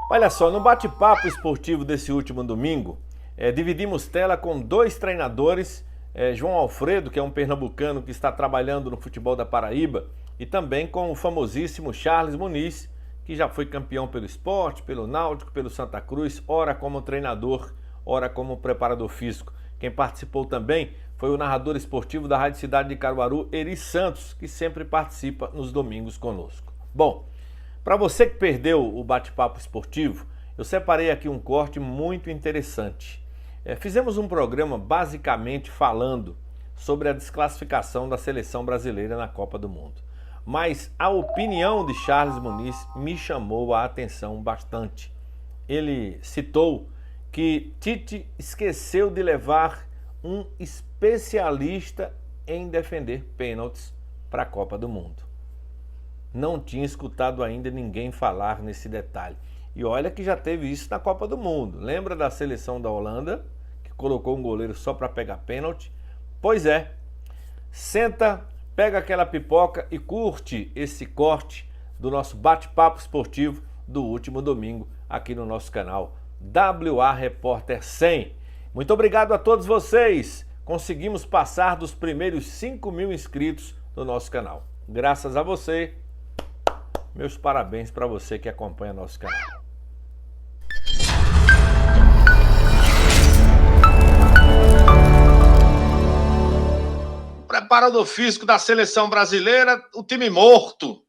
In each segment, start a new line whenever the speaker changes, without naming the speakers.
Olha só, no bate-papo esportivo desse último domingo, dividimos tela com dois treinadores, João Alfredo, que é um pernambucano que está trabalhando no futebol da Paraíba, e também com o famosíssimo Charles Muniz, que já foi campeão pelo Sport, pelo Náutico, pelo Santa Cruz, ora como treinador, ora como preparador físico. Quem participou também foi o narrador esportivo da Rádio Cidade de Caruaru, Eri Santos, que sempre participa nos domingos conosco. Bom, para você que perdeu o bate-papo esportivo, eu separei aqui um corte muito interessante. Fizemos um programa basicamente falando sobre a desclassificação da seleção brasileira na Copa do Mundo. Mas a opinião de Charles Muniz me chamou a atenção bastante. Ele citou que Tite esqueceu de levar um especialista em defender pênaltis para a Copa do Mundo. Não tinha escutado ainda ninguém falar nesse detalhe. E olha que já teve isso na Copa do Mundo. Lembra da seleção da Holanda, que colocou um goleiro só para pegar pênalti? Pois é. Senta, pega aquela pipoca e curte esse corte do nosso bate-papo esportivo do último domingo aqui no nosso canal WA Repórter 100. Muito obrigado a todos vocês. Conseguimos passar dos primeiros 5.000 inscritos no nosso canal. Graças a você. Meus parabéns para você que acompanha nosso canal.
O preparador físico da seleção brasileira, o time morto.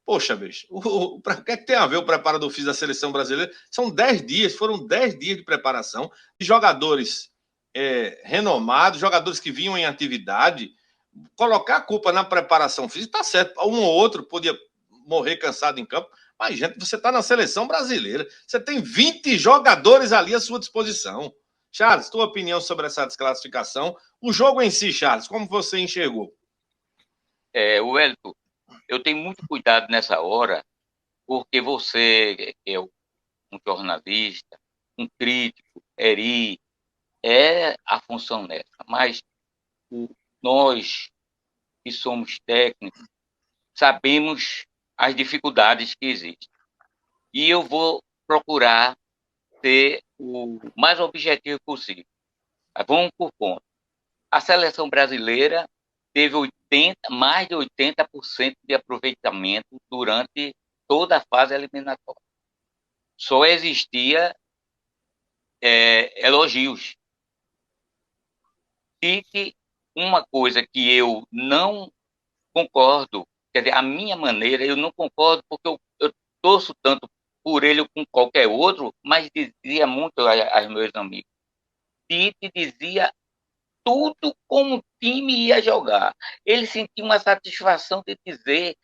Poxa, bicho, o que tem a ver o preparador físico da seleção brasileira? São 10 dias, foram 10 dias de preparação de jogadores renomados, jogadores que vinham em atividade. Colocar a culpa na preparação física, tá certo. Um ou outro podia morrer cansado em campo, mas, gente, você está na seleção brasileira. Você tem 20 jogadores ali à sua disposição. Charles, tua opinião sobre essa desclassificação? O jogo em si, Charles, como você enxergou?
Wellington, eu tenho muito cuidado nessa hora, porque você é um jornalista, um crítico, a função nessa. Mas nós, que somos técnicos, sabemos as dificuldades que existem. E eu vou procurar ser o mais objetivo possível. Vamos por ponto. A seleção brasileira teve mais de 80% de aproveitamento durante toda a fase eliminatória. Só existia elogios. E uma coisa que eu não concordo, quer dizer, a minha maneira, eu não concordo porque eu torço tanto por ele como qualquer outro, mas dizia muito aos meus amigos. Tite dizia tudo como o time ia jogar. Ele sentia uma satisfação de dizer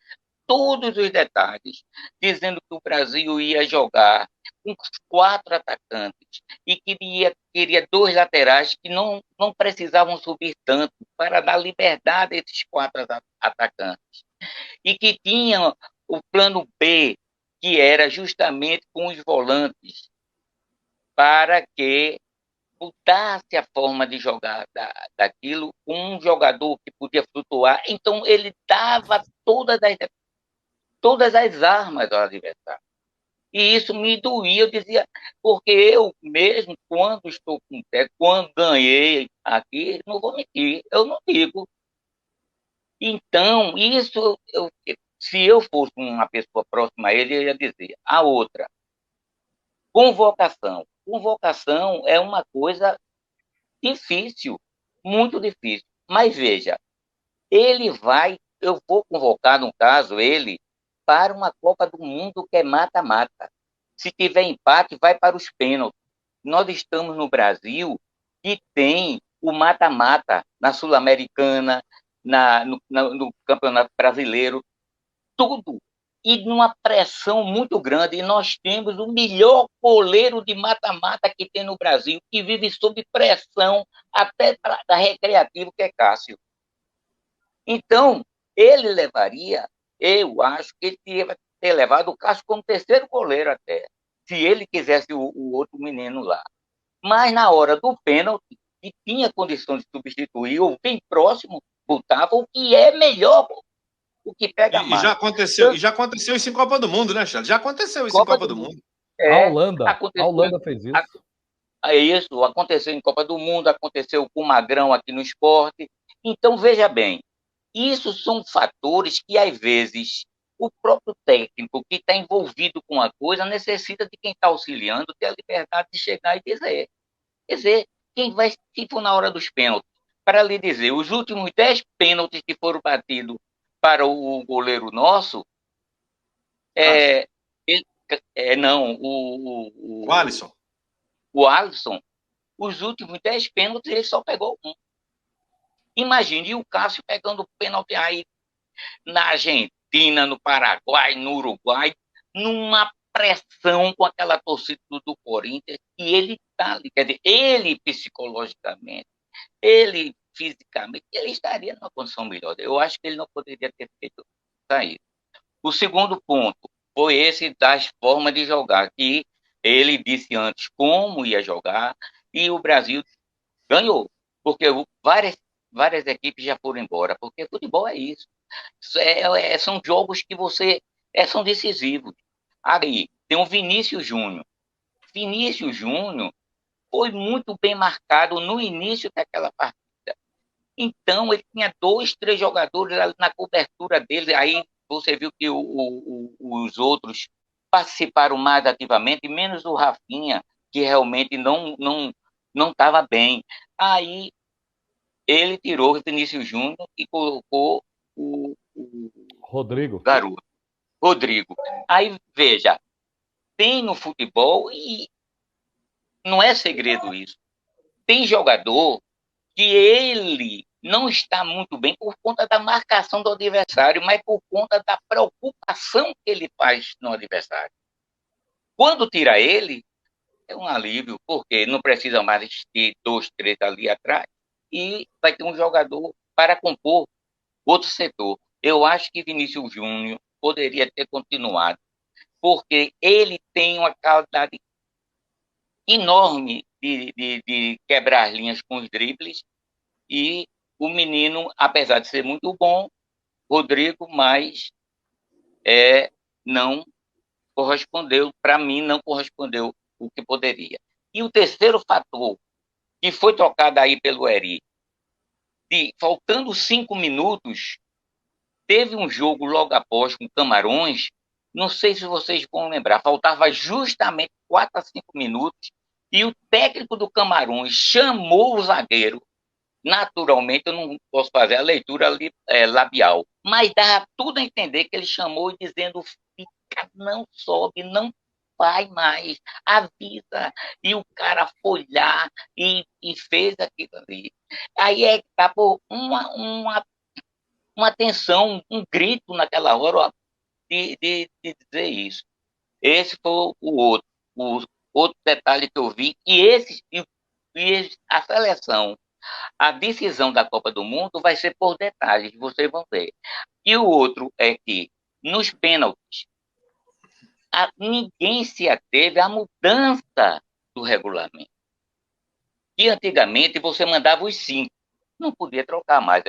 todos os detalhes, dizendo que o Brasil ia jogar com 4 atacantes e queria 2 laterais que não precisavam subir tanto para dar liberdade a esses 4 atacantes. E que tinham o plano B, que era justamente com os volantes, para que mudasse a forma de jogar daquilo, um jogador que podia flutuar. Então, ele dava todas as armas ao adversário. E isso me doía, eu dizia, porque eu mesmo, quando ganhei aqui, não vou mentir, eu não digo. Então, isso, se eu fosse uma pessoa próxima a ele, eu ia dizer. A outra, convocação. Convocação é uma coisa difícil, muito difícil. Mas veja, eu vou convocar, no caso, ele, para uma Copa do Mundo que é mata-mata. Se tiver empate, vai para os pênaltis. Nós estamos no Brasil que tem o mata-mata na Sul-Americana, no Campeonato Brasileiro, tudo. E numa pressão muito grande. E nós temos o melhor goleiro de mata-mata que tem no Brasil, que vive sob pressão até da recreativo, que é Cássio. Então, ele levaria, eu acho que ele teria ter levado o Cássio como terceiro goleiro até, se ele quisesse o outro menino lá. Mas na hora do pênalti, que tinha condição de substituir, ou bem próximo, botava o que é melhor, o que pega mais.
Já aconteceu isso em Copa do Mundo, né, Charles? Já aconteceu isso em Copa do Mundo.
A Holanda, fez isso.
É isso, aconteceu em Copa do Mundo, aconteceu com o Magrão aqui no esporte. Então, veja bem, isso são fatores que, às vezes, o próprio técnico que está envolvido com a coisa necessita de quem está auxiliando ter a liberdade de chegar e dizer. Quer dizer, quem vai, se for na hora dos pênaltis, para lhe dizer, os últimos 10 pênaltis que foram batidos para o goleiro nosso, não,
o Alisson.
O Alisson, os últimos 10 pênaltis, ele só pegou um. Imagine o Cássio pegando pênalti aí na Argentina, no Paraguai, no Uruguai, numa pressão com aquela torcida do Corinthians, e ele está ali. Quer dizer, ele psicologicamente, ele fisicamente, ele estaria numa condição melhor. Eu acho que ele não poderia ter feito isso. O segundo ponto foi esse das formas de jogar, que ele disse antes como ia jogar, e o Brasil ganhou, porque várias equipes já foram embora, porque futebol é isso. São jogos que são decisivos. Aí, tem o Vinícius Júnior. Vinícius Júnior foi muito bem marcado no início daquela partida. Então, ele tinha 2, 3 jogadores na cobertura dele, aí você viu que os outros participaram mais ativamente, menos o Rafinha, que realmente não estava bem. Aí ele tirou o Vinícius Júnior e colocou o garoto, Rodrigo. Aí, veja, tem no futebol, e não é segredo isso, tem jogador que ele não está muito bem por conta da marcação do adversário, mas por conta da preocupação que ele faz no adversário. Quando tira ele, é um alívio, porque não precisa mais ter 2, 3 ali atrás, e vai ter um jogador para compor outro setor. Eu acho que Vinícius Júnior poderia ter continuado, porque ele tem uma qualidade enorme de quebrar linhas com os dribles, e o menino, apesar de ser muito bom, Rodrigo, mas não correspondeu, para mim, não correspondeu o que poderia. E o terceiro fator, que foi tocado aí pelo Eri, faltando 5 minutos, teve um jogo logo após com Camarões, não sei se vocês vão lembrar, faltava justamente 4 a 5 minutos, e o técnico do Camarões chamou o zagueiro. Naturalmente, eu não posso fazer a leitura labial, mas dava tudo a entender que ele chamou dizendo: fica, não sobe, não vai mais, avisa. E o cara foi lá e fez aquilo ali. Aí tá por uma tensão, um grito naquela hora de dizer isso. Esse foi o outro detalhe que eu vi. E a seleção, a decisão da Copa do Mundo vai ser por detalhes, vocês vão ver. E o outro é que, nos pênaltis, ninguém se ateve à mudança do regulamento. E antigamente você mandava os 5, não podia trocar mais.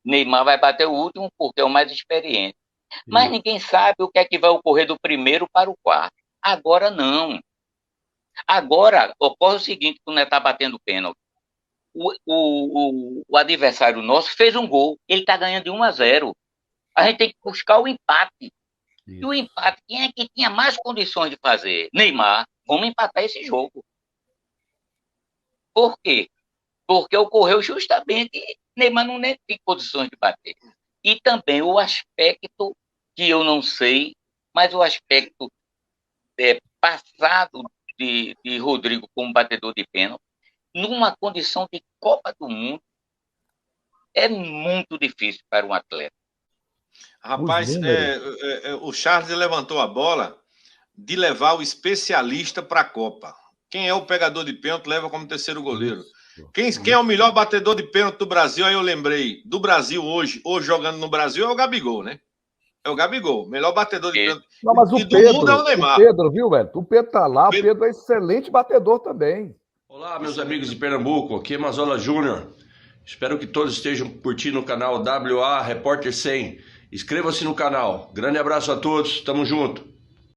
Neymar vai bater o último porque é o mais experiente. Mas ninguém sabe o que é que vai ocorrer do primeiro para o quarto. Agora não. Agora ocorre o seguinte: quando está batendo pênalti, o adversário nosso fez um gol, ele está ganhando de 1-0. A gente tem que buscar o empate. Isso. E o empate, quem é que tinha mais condições de fazer? Neymar. Vamos empatar esse jogo. Por quê? Porque ocorreu justamente, Neymar não tem condições de bater. E também o aspecto, que eu não sei, mas o aspecto passado de Rodrigo como batedor de pênalti, numa condição de Copa do Mundo, é muito difícil para um atleta.
Rapaz, o Charles levantou a bola de levar o especialista para a Copa. Quem é o pegador de pênalti leva como terceiro goleiro. Quem é o melhor batedor de pênalti do Brasil? Aí eu lembrei, do Brasil hoje jogando no Brasil, é o Gabigol, né? É o Gabigol, melhor batedor de pênalti.
Não, mas o Pedro é o Neymar. O Pedro, viu, velho? O Pedro tá lá, o Pedro é excelente batedor também.
Olá, meus amigos de Pernambuco, aqui é Mazola Júnior. Espero que todos estejam curtindo o canal WA Repórter 100. Inscreva-se no canal. Grande abraço a todos, tamo junto.